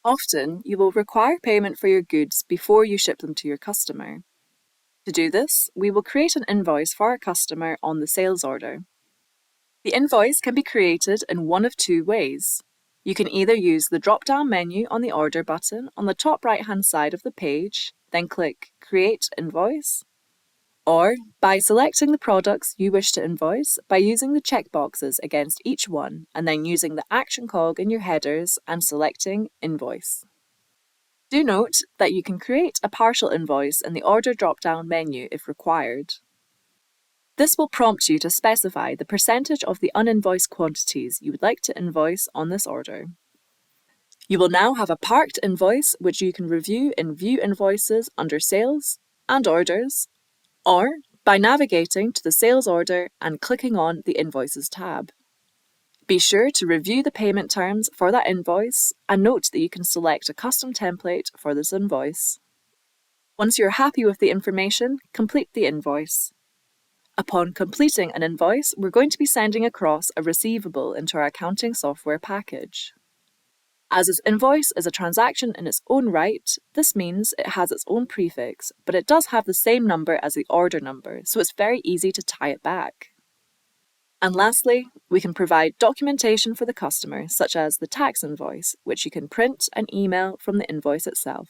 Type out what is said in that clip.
Often, you will require payment for your goods before you ship them to your customer. To do this, we will create an invoice for our customer on the sales order. The invoice can be created in one of two ways. You can either use the drop-down menu on the Order button on the top right-hand side of the page, then click Create Invoice, or by selecting the products you wish to invoice by using the checkboxes against each one and then using the action cog in your headers and selecting Invoice. Do note that you can create a partial invoice in the Order drop-down menu if required. This will prompt you to specify the percentage of the uninvoiced quantities you would like to invoice on this order. You will now have a parked invoice which you can review in View Invoices under Sales and Orders, or by navigating to the Sales Order and clicking on the Invoices tab. Be sure to review the payment terms for that invoice and note that you can select a custom template for this invoice. Once you're happy with the information, complete the invoice. Upon completing an invoice, we're going to be sending across a receivable into our accounting software package. As this invoice is a transaction in its own right, this means it has its own prefix, but it does have the same number as the order number, so it's very easy to tie it back. And lastly, we can provide documentation for the customer, such as the tax invoice, which you can print and email from the invoice itself.